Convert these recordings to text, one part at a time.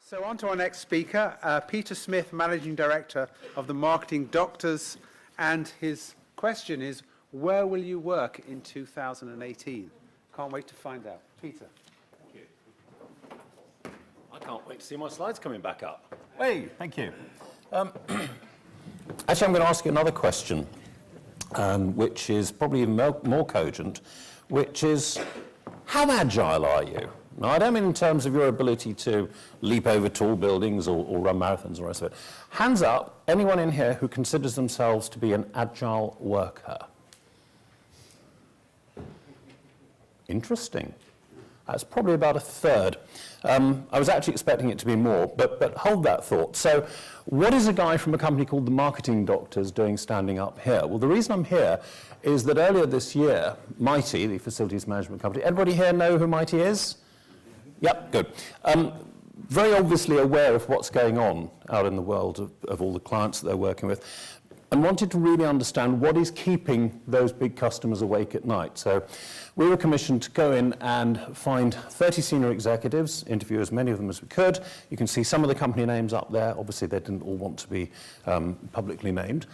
So on to our next speaker, Peter Smith, Managing Director of the Marketing Doctors, and his question is, where will you work in 2018? Can't wait to find out. Peter. Thank you. I can't wait to see my slides coming back up. Hey, thank you. Actually, I'm going to ask you another question, which is probably even more cogent, which is, how agile are you? Now, I don't mean in terms of your ability to leap over tall buildings or run marathons and the rest of it. Hands up, anyone in here who considers themselves to be an agile worker? Interesting. That's probably about a third. I was actually expecting it to be more, but hold that thought. So what is a guy from a company called the Marketing Doctors doing standing up here? Well, the reason I'm here is that earlier this year, MITIE, the facilities management company, everybody here know who MITIE is? Yep, good. Very obviously aware of what's going on out in the world of all the clients that they're working with, and wanted to really understand what is keeping those big customers awake at night. So we were commissioned to go in and find 30 senior executives, interview as many of them as we could. You can see some of the company names up there. Obviously, they didn't all want to be publicly named.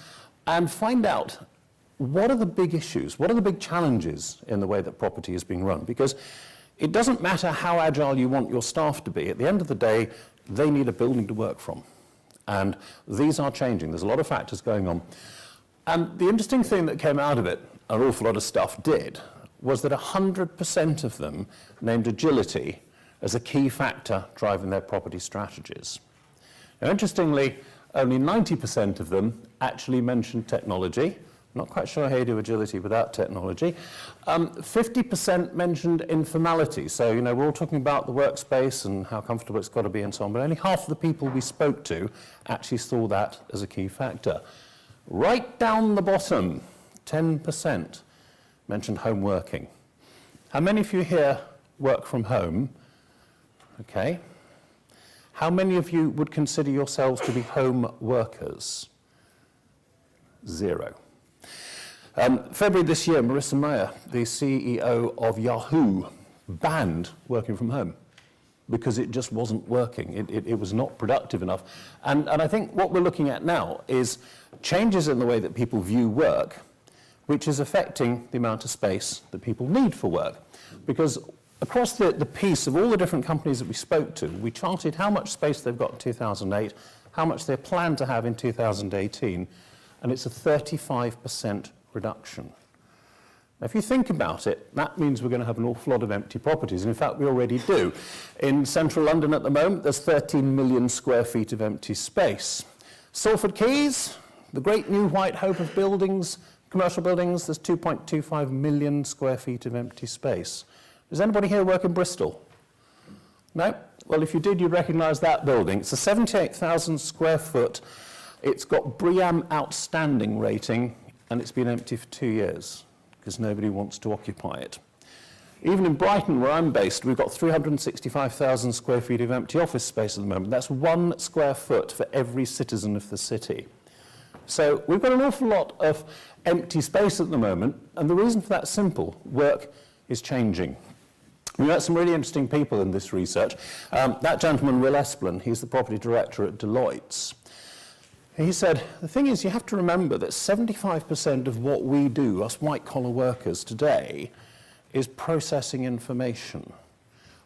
And find out, what are the big issues? What are the big challenges in the way that property is being run? Because it doesn't matter how agile you want your staff to be. At the end of the day, they need a building to work from. And these are changing. There's a lot of factors going on. And the interesting thing that came out of it, an awful lot of stuff did, was that 100% of them named agility as a key factor driving their property strategies. Now, interestingly, only 90% of them actually mentioned technology. Not quite sure how you do agility without technology. 50% mentioned informality. So, you know, we're all talking about the workspace and how comfortable it's got to be and so on, but only half of the people we spoke to actually saw that as a key factor. Right down the bottom, 10% mentioned home working. How many of you here work from home? Okay. How many of you would consider yourselves to be home workers? 0. February this year, Marissa Mayer, the CEO of Yahoo, banned working from home because it just wasn't working. It was not productive enough. And I think what we're looking at now is changes in the way that people view work, which is affecting the amount of space that people need for work. Because across the piece of all the different companies that we spoke to, we charted how much space they've got in 2008, how much they plan to have in 2018, and it's a 35% reduction. Now, if you think about it, that means we're going to have an awful lot of empty properties, and in fact we already do. In central London at the moment, there's 13 million square feet of empty space. Salford Quays, the great new white hope of buildings, commercial buildings, there's 2.25 million square feet of empty space. Does anybody here work in Bristol? No? Well, if you did, you'd recognise that building. It's a 78,000 square foot. It's got BREEAM outstanding rating, and it's been empty for 2 years because nobody wants to occupy it. Even in Brighton, where I'm based, we've got 365,000 square feet of empty office space at the moment. That's 1 square foot for every citizen of the city. So we've got an awful lot of empty space at the moment, and the reason for that is simple. Work is changing. We met some really interesting people in this research. That gentleman, Will Esplin, he's the property director at Deloitte's. He said, the thing is, you have to remember that 75% of what we do, us white-collar workers today, is processing information,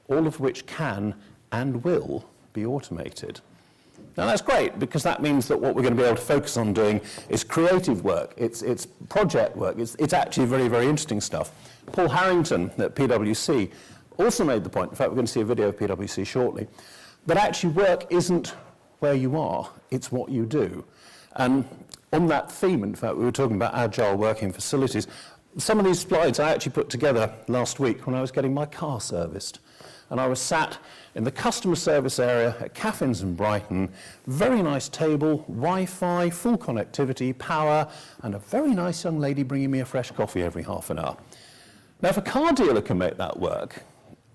all of which can and will be automated. Now, that's great, because that means that what we're going to be able to focus on doing is creative work, it's project work, it's actually very, very interesting stuff. Paul Harrington at PwC also made the point, in fact, we're going to see a video of PwC shortly, that actually work isn't where you are, it's what you do. And on that theme, in fact, we were talking about agile working facilities. Some of these slides I actually put together last week when I was getting my car serviced. And I was sat in the customer service area at Caffins in Brighton, very nice table, Wi-Fi, full connectivity, power, and a very nice young lady bringing me a fresh coffee every half an hour. Now, if a car dealer can make that work,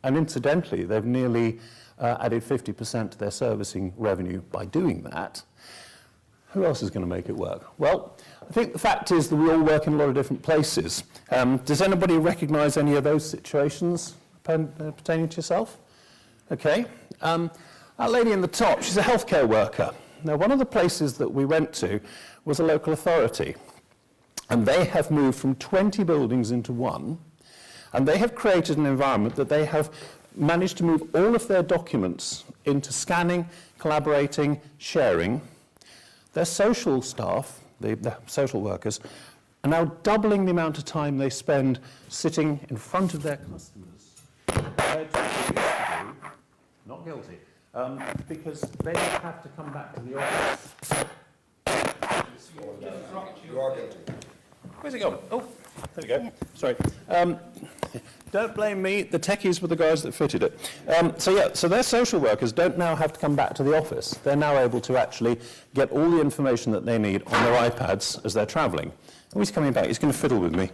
and incidentally, they've nearly added 50% to their servicing revenue by doing that, who else is going to make it work? Well, I think the fact is that we all work in a lot of different places. Does anybody recognise any of those situations pertaining to yourself? Okay. That lady in the top, she's a healthcare worker. Now, one of the places that we went to was a local authority, and they have moved from 20 buildings into one, and they have created an environment that they have managed to move all of their documents into scanning, collaborating, sharing. Their social staff, the social workers, are now doubling the amount of time they spend sitting in front of their customers compared to what they used to do. Not guilty. Because they don't have to come back to the office. You are guilty. Where's it gone? Oh, there we go. Sorry. Don't blame me. The techies were the guys that fitted it. So their social workers don't now have to come back to the office. They're now able to actually get all the information that they need on their iPads as they're travelling. Oh, he's coming back. He's going to fiddle with me.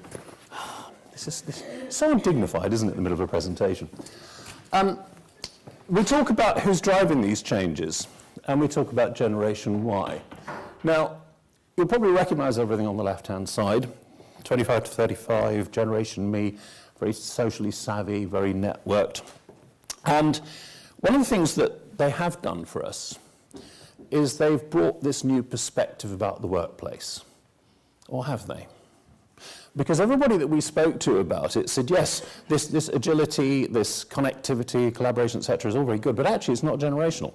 This is so undignified, isn't it, in the middle of a presentation? We talk about who's driving these changes, and we talk about Generation Y. Now, you'll probably recognise everything on the left-hand side. 25 to 35, Generation Me, very socially savvy, very networked. And one of the things that they have done for us is they've brought this new perspective about the workplace. Or have they? Because everybody that we spoke to about it said, yes, this agility, this connectivity, collaboration, etc., is all very good, but actually it's not generational.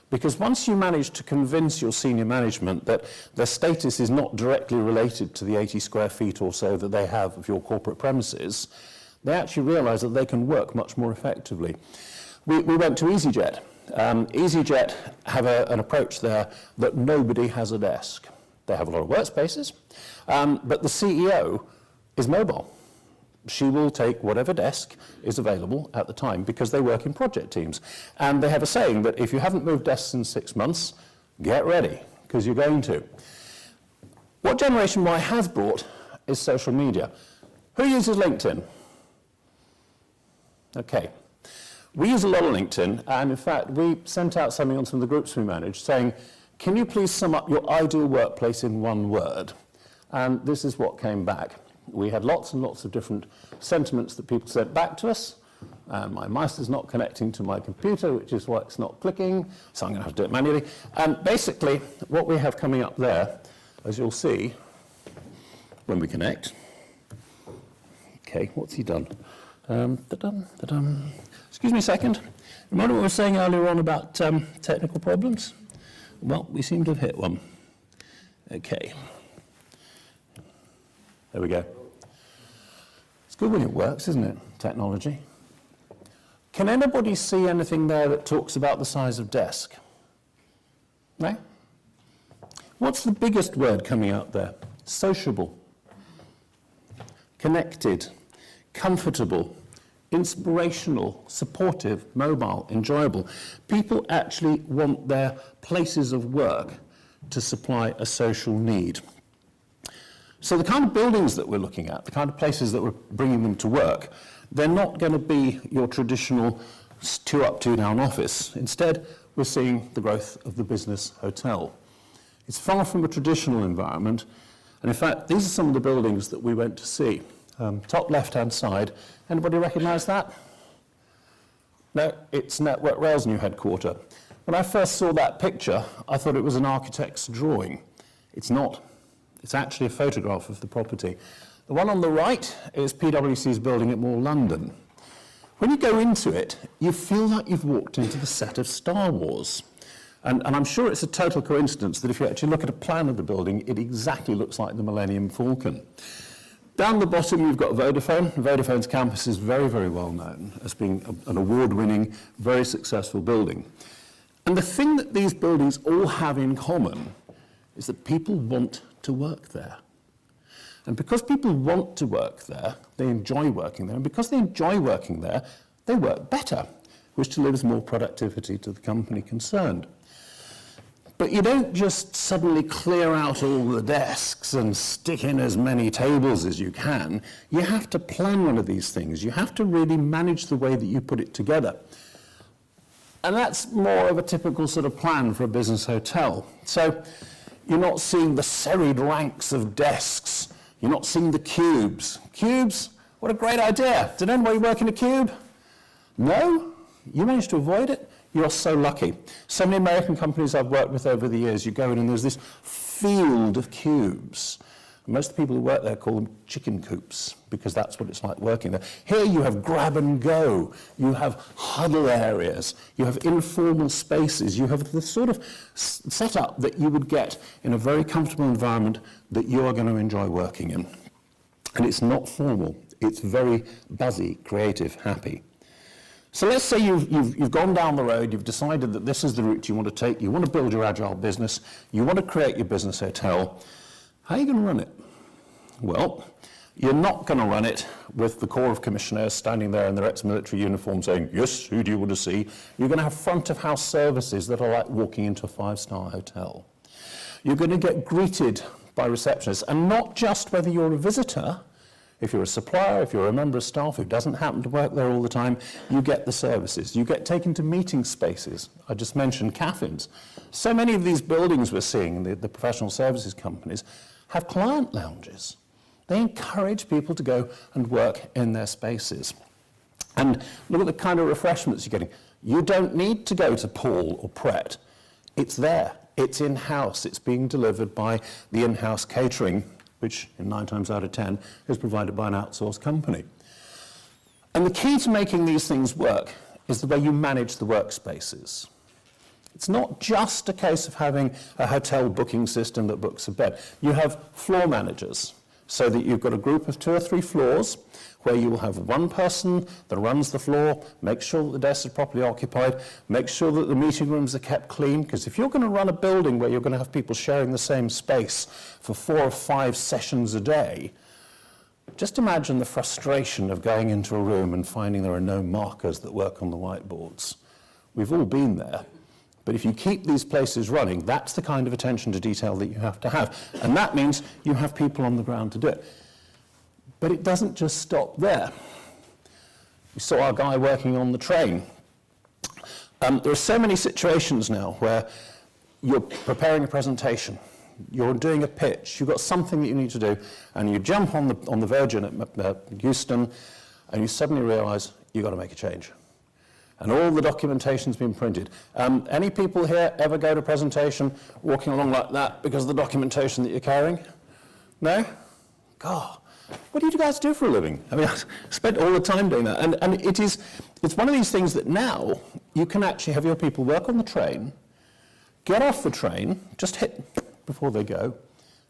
Because once you manage to convince your senior management that their status is not directly related to the 80 square feet or so that they have of your corporate premises, they actually realise that they can work much more effectively. We went to EasyJet. EasyJet have an approach there that nobody has a desk. They have a lot of workspaces, but the CEO is mobile. She will take whatever desk is available at the time because they work in project teams. And they have a saying that if you haven't moved desks in 6 months, get ready, because you're going to. What Generation Y has brought is social media. Who uses LinkedIn? Okay. We use a lot of LinkedIn, and in fact, we sent out something on some of the groups we manage saying, can you please sum up your ideal workplace in one word? And this is what came back. We had lots and lots of different sentiments that people sent back to us. My mouse is not connecting to my computer, which is why it's not clicking, so I'm going to have to do it manually. And basically, what we have coming up there, as you'll see, when we connect. Okay, what's he done? Excuse me a second. Remember what we were saying earlier on about technical problems? Well, we seem to have hit one. Okay. There we go. It's good when it works, isn't it? Technology. Can anybody see anything there that talks about the size of desk? No? What's the biggest word coming out there? Sociable. Connected. Comfortable. Inspirational. Supportive. Mobile. Enjoyable. People actually want their places of work to supply a social need. So the kind of buildings that we're looking at, the kind of places that we're bringing them to work, they're not going to be your traditional 2 up, 2 down office. Instead, we're seeing the growth of the business hotel. It's far from a traditional environment, and in fact, these are some of the buildings that we went to see. Top left-hand side, anybody recognise that? No, it's Network Rail's new headquarter. When I first saw that picture, I thought it was an architect's drawing. It's not. It's actually a photograph of the property. The one on the right is PwC's building at Mall London. When you go into it, you feel like you've walked into the set of Star Wars. And I'm sure it's a total coincidence that if you actually look at a plan of the building, it exactly looks like the Millennium Falcon. Down the bottom, you've got Vodafone. Vodafone's campus is very, very well known as being an award-winning, very successful building. And the thing that these buildings all have in common is that people want to work there. And because people want to work there, they enjoy working there. And because they enjoy working there, they work better, which delivers more productivity to the company concerned. But you don't just suddenly clear out all the desks and stick in as many tables as you can. You have to plan one of these things. You have to really manage the way that you put it together. And that's more of a typical sort of plan for a business hotel. So you're not seeing the serried ranks of desks. You're not seeing the cubes. Cubes? What a great idea. Did anybody work in a cube? No? You managed to avoid it? You're so lucky. So many American companies I've worked with over the years, you go in and there's this field of cubes. Most of the people who work there call them chicken coops, because that's what it's like working there. Here you have grab and go, you have huddle areas, you have informal spaces, you have the sort of setup that you would get in a very comfortable environment that you are going to enjoy working in. And it's not formal, it's very buzzy, creative, happy. So let's say you've gone down the road, you've decided that this is the route you want to take, you want to build your agile business, you want to create your business hotel. How are you going to run it? Well, you're not going to run it with the Corps of Commissioners standing there in their ex-military uniform saying, yes, who do you want to see? You're going to have front-of-house services that are like walking into a five-star hotel. You're going to get greeted by receptionists, and not just whether you're a visitor. If you're a supplier, if you're a member of staff who doesn't happen to work there all the time, you get the services. You get taken to meeting spaces. I just mentioned CAFINs. So many of these buildings we're seeing, the professional services companies, have client lounges. They encourage people to go and work in their spaces. And look at the kind of refreshments you're getting. You don't need to go to Paul or Pret. It's there. It's in-house. It's being delivered by the in-house catering, which in 9 times out of 10 is provided by an outsourced company. And the key to making these things work is the way you manage the workspaces. It's not just a case of having a hotel booking system that books a bed. You have floor managers, so that you've got a group of 2 or 3 floors where you will have one person that runs the floor, make sure that the desks are properly occupied, make sure that the meeting rooms are kept clean, because if you're going to run a building where you're going to have people sharing the same space for 4 or 5 sessions a day, just imagine the frustration of going into a room and finding there are no markers that work on the whiteboards. We've all been there. But if you keep these places running, that's the kind of attention to detail that you have to have. And that means you have people on the ground to do it. But it doesn't just stop there. We saw our guy working on the train. There are so many situations now where you're preparing a presentation, you're doing a pitch, you've got something that you need to do, and you jump on the Virgin at Euston, and you suddenly realise you've got to make a change. And all the documentation's been printed. Any people here ever go to a presentation walking along like that because of the documentation that you're carrying? No? God, what do you guys do for a living? I mean, I spent all the time doing that. And it's one of these things that now you can actually have your people work on the train, get off the train, just hit before they go,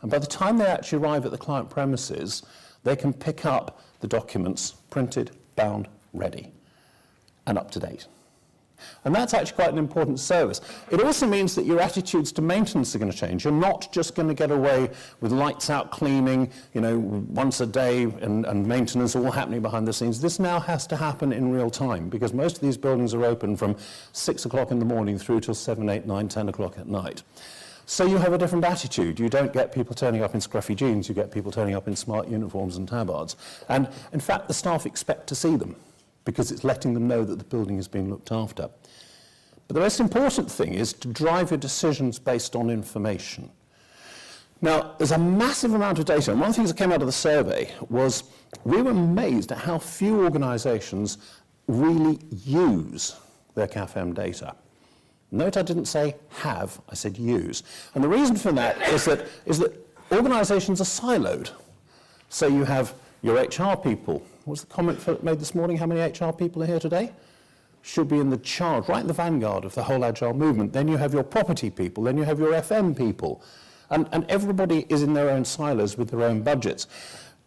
and by the time they actually arrive at the client premises, they can pick up the documents printed, bound, ready, and up to date. And that's actually quite an important service. It also means that your attitudes to maintenance are going to change. You're not just going to get away with lights out cleaning, once a day and maintenance all happening behind the scenes. This now has to happen in real time, because most of these buildings are open from 6 o'clock in the morning through till 7, 8, 9, 10 o'clock at night. So you have a different attitude. You don't get people turning up in scruffy jeans, you get people turning up in smart uniforms and tabards. And in fact, the staff expect to see them, because it's letting them know that the building is being looked after. But the most important thing is to drive your decisions based on information. Now, there's a massive amount of data, and one of the things that came out of the survey was we were amazed at how few organisations really use their CAFM data. Note I didn't say have, I said use. And the reason for that is that organisations are siloed. So you have your HR people. What's the comment made this morning? How many HR people are here today? Should be in the charge, right in the vanguard of the whole agile movement. Then you have your property people, then you have your FM people. And everybody is in their own silos with their own budgets.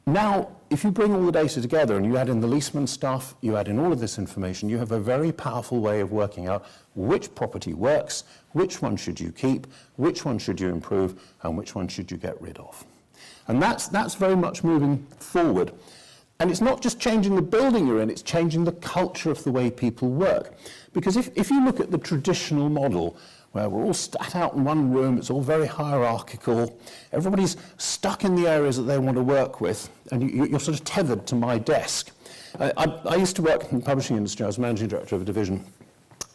Now, if you bring all the data together and you add in the leaseman stuff, you add in all of this information, you have a very powerful way of working out which property works, which one should you keep, which one should you improve, and which one should you get rid of. And that's very much moving forward. And it's not just changing the building you're in, it's changing the culture of the way people work. Because if you look at the traditional model, where we're all sat out in one room, it's all very hierarchical, everybody's stuck in the areas that they want to work with, and you're sort of tethered to my desk. I used to work in the publishing industry. I was managing director of a division.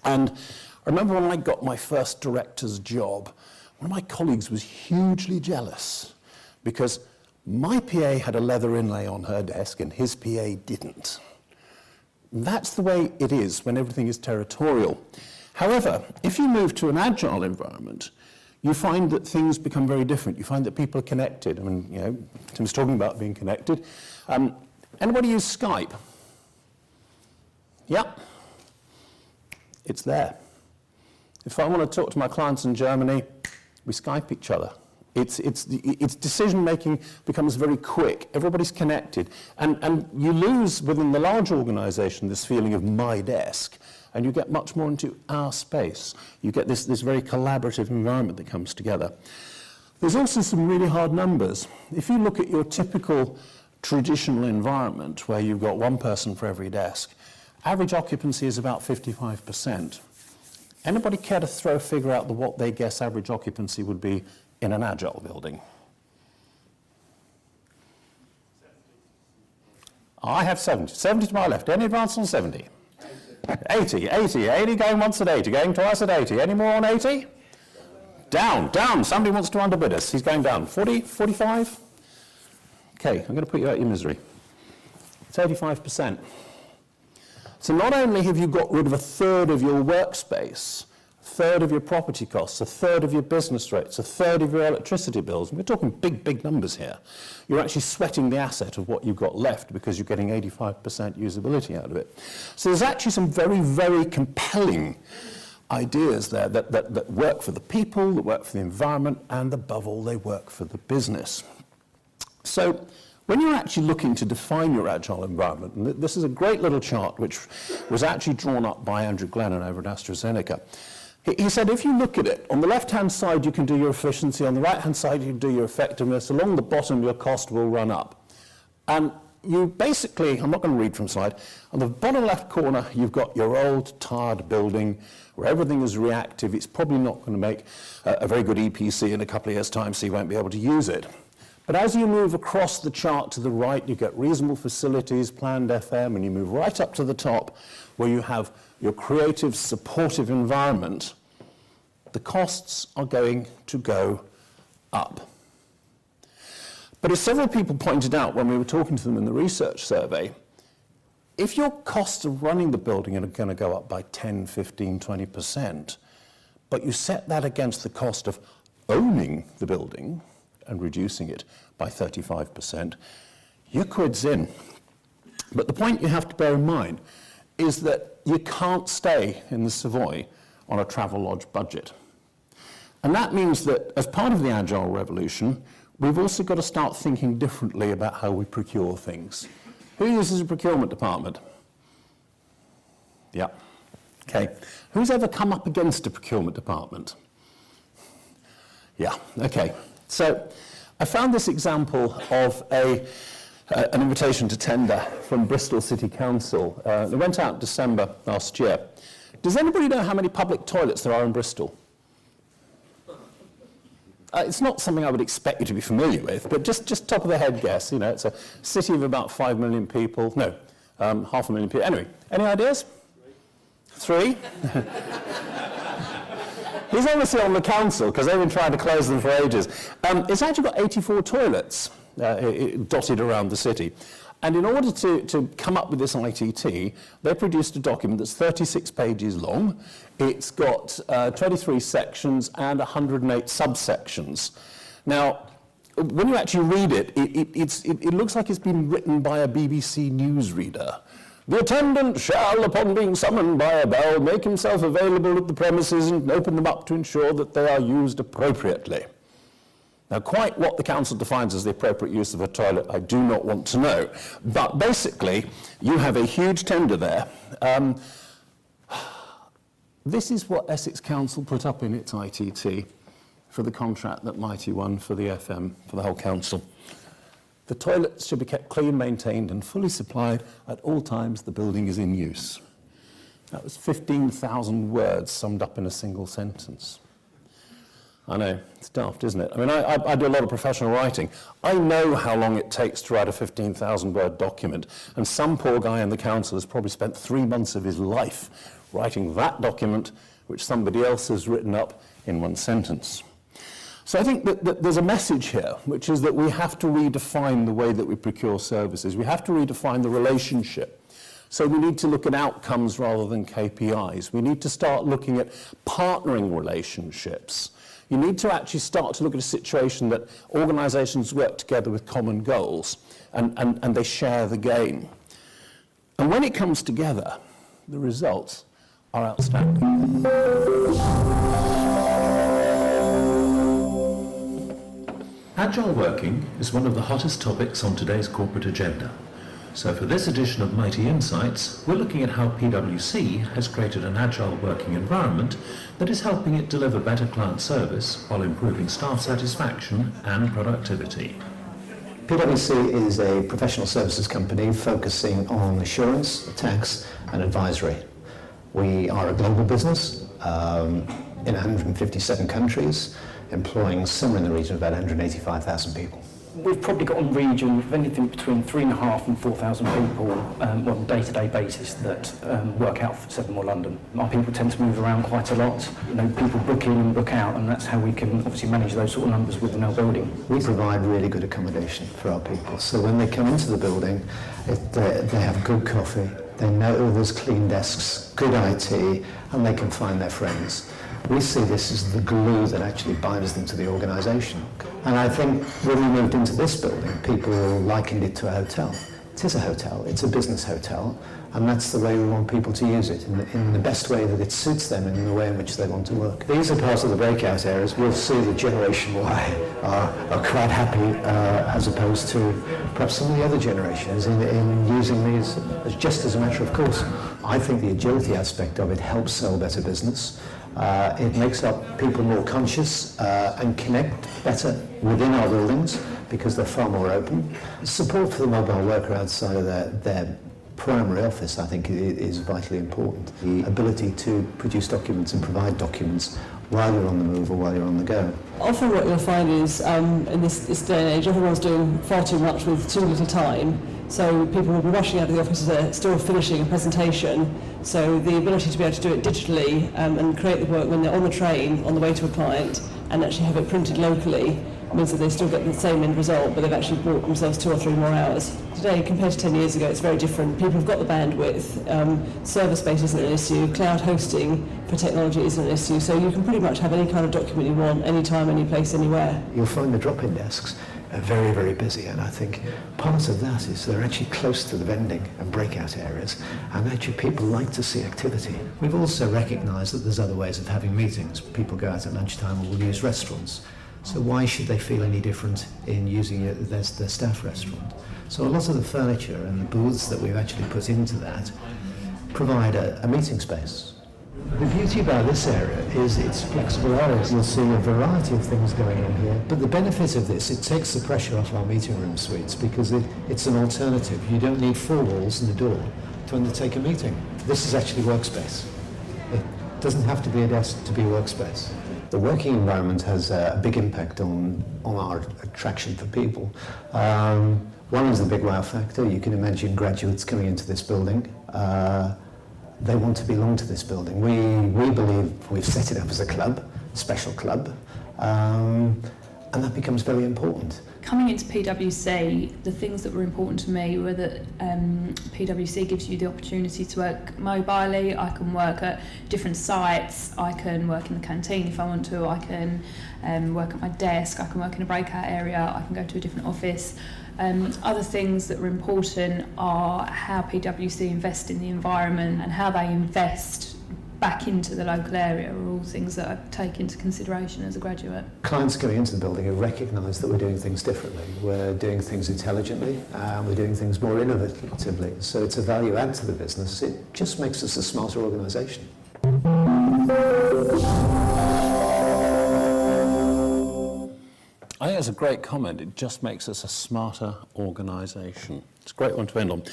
And I remember when I got my first director's job, one of my colleagues was hugely jealous because my PA had a leather inlay on her desk and his PA didn't. That's the way it is when everything is territorial. However, if you move to an agile environment, you find that things become very different. You find that people are connected. I mean, you know, Tim's talking about being connected. Anybody use Skype? Yep. It's there. If I want to talk to my clients in Germany, we Skype each other. It's decision-making becomes very quick. Everybody's connected. And you lose, within the large organization, this feeling of my desk, and you get much more into our space. You get this very collaborative environment that comes together. There's also some really hard numbers. If you look at your typical traditional environment, where you've got one person for every desk, average occupancy is about 55%. Anybody care to throw a figure out what they guess average occupancy would be in an agile building? 70. I have 70. 70 to my left. Any advance on 70? 80. 80 going once at 80, going twice at 80. Any more on 80? Down. Somebody wants to underbid us. He's going down. 40, 45? Okay, I'm going to put you out of your misery. It's 85%. So not only have you got rid of a third of your workspace, a third of your property costs, a third of your business rates, a third of your electricity bills, and we're talking big numbers here, you're actually sweating the asset of what you've got left because you're getting 85% usability out of it. So there's actually some very compelling ideas there that work for the people, that work for the environment, and above all, they work for the business. So when you're actually looking to define your agile environment, and this is a great little chart which was actually drawn up by Andrew Glennon over at AstraZeneca. He said if you look at it, on the left-hand side you can do your efficiency, on the right-hand side you can do your effectiveness, along the bottom your cost will run up. And you basically, I'm not going to read from slide, on the bottom left corner you've got your old tired building where everything is reactive. It's probably not going to make a very good EPC in a couple of years' time, so you won't be able to use it. But as you move across the chart to the right, you get reasonable facilities, planned FM, and you move right up to the top where you have your creative, supportive environment. The costs are going to go up. But as several people pointed out when we were talking to them in the research survey, if your costs of running the building are going to go up by 10, 15, 20%, but you set that against the cost of owning the building and reducing it by 35%, your quid's in. But the point you have to bear in mind is that you can't stay in the Savoy on a Travelodge budget. And that means that as part of the Agile revolution, we've also got to start thinking differently about how we procure things. Who uses a procurement department? Yeah. Okay. Who's ever come up against a procurement department? Yeah. Okay. So I found this example of an invitation to tender from Bristol City Council. It went out in December last year. Does anybody know how many public toilets there are in Bristol? It's not something I would expect you to be familiar with, but just top of the head guess. You know, it's a city of about 5 million people. No, 500,000 people. Anyway, any ideas? 3? He's obviously on the council because they've been trying to close them for ages. It's actually got 84 toilets dotted around the city. And in order to come up with this ITT, they produced a document that's 36 pages long. It's got 23 sections and 108 subsections. Now, when you actually read it, it looks like it's been written by a BBC newsreader. The attendant shall, upon being summoned by a bell, make himself available at the premises and open them up to ensure that they are used appropriately. Now, quite what the council defines as the appropriate use of a toilet, I do not want to know. But basically, you have a huge tender there. This is what Essex Council put up in its ITT for the contract that MITIE won for the FM, for the whole council. The toilets should be kept clean, maintained and fully supplied at all times the building is in use. That was 15,000 words summed up in a single sentence. I know, it's daft, isn't it? I mean, I do a lot of professional writing. I know how long it takes to write a 15,000 word document, and some poor guy in the council has probably spent 3 months of his life writing that document, which somebody else has written up in 1 sentence. So I think that there's a message here, which is that we have to redefine the way that we procure services. We have to redefine the relationship. So we need to look at outcomes rather than KPIs. We need to start looking at partnering relationships. You need to actually start to look at a situation that organisations work together with common goals and they share the gain. And when it comes together, the results are outstanding. Agile working is one of the hottest topics on today's corporate agenda. So for this edition of MITIE Insights, we're looking at how PwC has created an agile working environment that is helping it deliver better client service while improving staff satisfaction and productivity. PwC is a professional services company focusing on assurance, tax and advisory. We are a global business in 157 countries, employing somewhere in the region of about 185,000 people. We've probably got a region of anything between 3,500 and 4,000 people on a day-to-day basis that work out for 7 More London. Our people tend to move around quite a lot. You know, people book in and book out, and that's how we can obviously manage those sort of numbers within our building. We provide really good accommodation for our people. So when they come into the building, they have good coffee, they know there's clean desks, good IT, and they can find their friends. We see this as the glue that actually binds them to the organisation. And I think when we moved into this building, people likened it to a hotel. It is a hotel, it's a business hotel, and that's the way we want people to use it, in the best way that it suits them and in the way in which they want to work. These are parts of the breakout areas. We'll see the Generation Y are quite happy as opposed to perhaps some of the other generations in using these as just as a matter of course. I think the agility aspect of it helps sell better business. It makes our people more conscious and connect better within our buildings because they're far more open. Support for the mobile worker outside of their primary office, I think, is vitally important. The ability to produce documents and provide documents while you're on the move or while you're on the go. Often what you'll find is, in this day and age, everyone's doing far too much with too little time. So people will be rushing out of the office as they're still finishing a presentation. So the ability to be able to do it digitally and create the work when they're on the train, on the way to a client, and actually have it printed locally means that they still get the same end result, but they've actually bought themselves 2 or 3 more hours. Today, compared to 10 years ago, it's very different. People have got the bandwidth, server space isn't an issue, cloud hosting for technology isn't an issue, so you can pretty much have any kind of document you want, anytime, any place, anywhere. You'll find the drop-in desks are very, very busy, and I think part of that is they're actually close to the vending and breakout areas, and actually people like to see activity. We've also recognised that there's other ways of having meetings. People go out at lunchtime or will use restaurants. So why should they feel any different in using their staff restaurant? So a lot of the furniture and the booths that we've actually put into that provide a meeting space. The beauty about this area is its flexible areas. You'll see a variety of things going on here. But the benefit of this, it takes the pressure off our meeting room suites because it's an alternative. You don't need 4 walls and a door to undertake a meeting. This is actually workspace. It doesn't have to be a desk to be a workspace. The working environment has a big impact on our attraction for people. One is the big wow factor. You can imagine graduates coming into this building. They want to belong to this building. We believe we've set it up as a club, special club, and that becomes very important. Coming into PwC, the things that were important to me were that PwC gives you the opportunity to work mobilely. I can work at different sites, I can work in the canteen if I want to, I can work at my desk, I can work in a breakout area, I can go to a different office. Other things that were important are how PwC invest in the environment and how they invest back into the local area are all things that I take into consideration as a graduate. Clients coming into the building have recognised that we're doing things differently. We're doing things intelligently, and we're doing things more innovatively. So it's a value add to the business. It just makes us a smarter organisation. I think that's a great comment. It just makes us a smarter organisation. It's a great one to end on.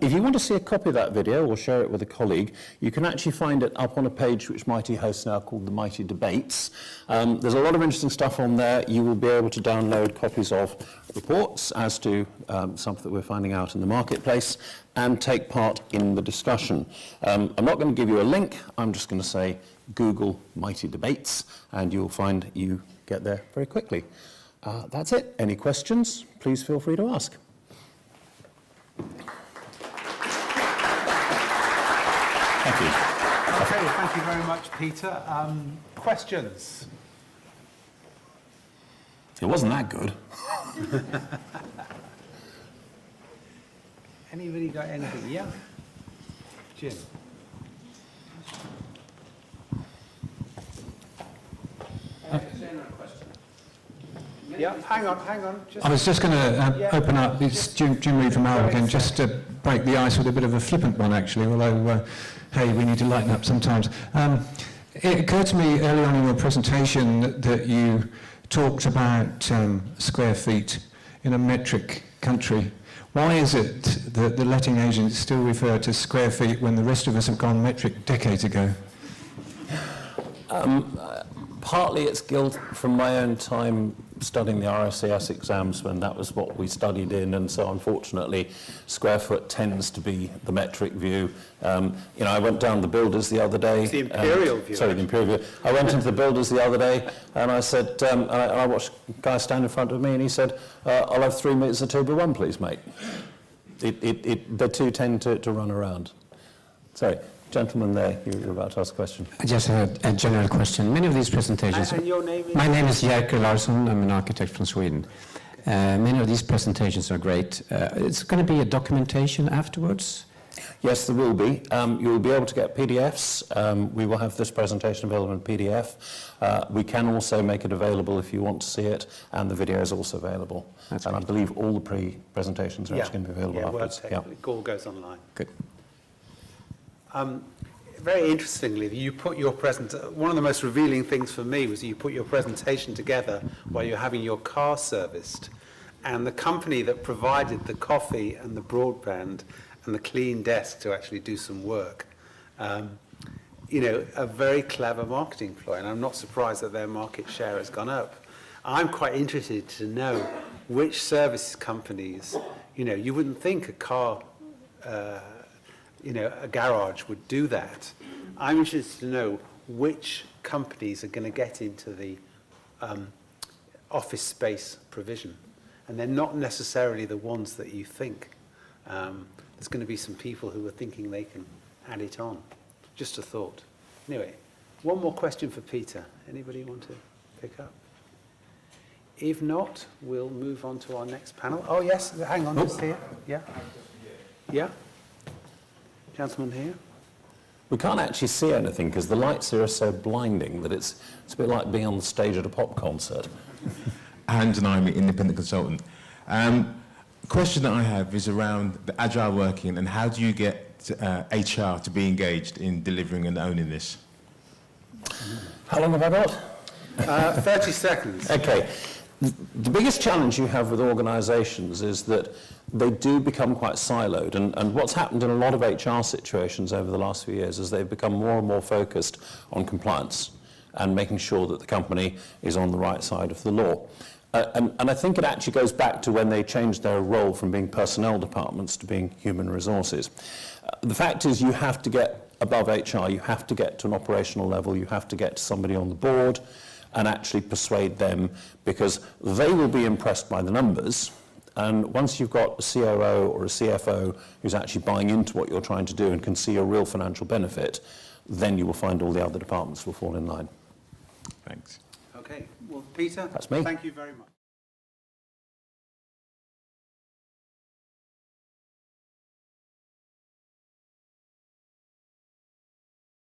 If you want to see a copy of that video or share it with a colleague, you can actually find it up on a page which MITIE hosts now called the MITIE Debates. There's a lot of interesting stuff on there. You will be able to download copies of reports as to something that we're finding out in the marketplace and take part in the discussion. I'm not going to give you a link. I'm just going to say Google MITIE Debates and you'll find you get there very quickly. That's it. Any questions? Please feel free to ask. Thank you. Okay, thank you very much, Peter. Questions? It wasn't that good. Anybody got anything? Yeah? Jim? Yeah, hang on. I was just going to open up, it's Jim Reed from Arrow again, just to break the ice with a bit of a flippant one actually, although, hey, we need to lighten up sometimes. It occurred to me early on in your presentation that you talked about square feet in a metric country. Why is it that the letting agents still refer to square feet when the rest of us have gone metric decades ago? Partly it's guilt from my own time studying the RSCS exams when that was what we studied in, and so unfortunately square foot tends to be the metric view. I went down the builders the other day. It's the imperial view. Sorry, the imperial view. I went into the builders the other day and I said, I watched a guy stand in front of me and he said, I'll have 3 metres of 2x1 please, mate. The two tend to run around. Sorry. Gentleman there, you were about to ask a question. Just a general question. Many of these presentations... And your name is? My name is Jerker Larsson. I'm an architect from Sweden. Many of these presentations are great. It's going to be a documentation afterwards? Yes, there will be. You will be able to get PDFs. We will have this presentation available in PDF. We can also make it available if you want to see it, and the video is also available. That's and great. I believe all the pre-presentations are actually going to be available afterwards. Worktech. It all goes online. Good. Very interestingly, you put your one of the most revealing things for me was that you put your presentation together while you're having your car serviced, and the company that provided the coffee and the broadband and the clean desk to actually do some work, a very clever marketing ploy, and I'm not surprised that their market share has gone up. I'm quite interested to know which service companies, you wouldn't think a car a garage would do that. I'm interested to know which companies are going to get into the office space provision. And they're not necessarily the ones that you think. There's going to be some people who are thinking they can add it on. Just a thought. Anyway, one more question for Peter. Anybody want to pick up? If not, we'll move on to our next panel. Oh, yes, hang on, just here. Yeah? Yeah? Gentleman here. We can't actually see anything because the lights here are so blinding that it's a bit like being on the stage at a pop concert. Hans and I'm an independent consultant. Question that I have is around the agile working and how do you get HR to be engaged in delivering and owning this? How long have I got? 30 seconds. Okay. The biggest challenge you have with organisations is that they do become quite siloed, and what's happened in a lot of HR situations over the last few years is they've become more and more focused on compliance and making sure that the company is on the right side of the law. And I think it actually goes back to when they changed their role from being personnel departments to being human resources. The fact is you have to get above HR, you have to get to an operational level, you have to get to somebody on the board and actually persuade them, because they will be impressed by the numbers. And once you've got a COO or a CFO who's actually buying into what you're trying to do and can see a real financial benefit, then you will find all the other departments will fall in line. Thanks. Okay. Well, Peter, That's me. Thank you very much.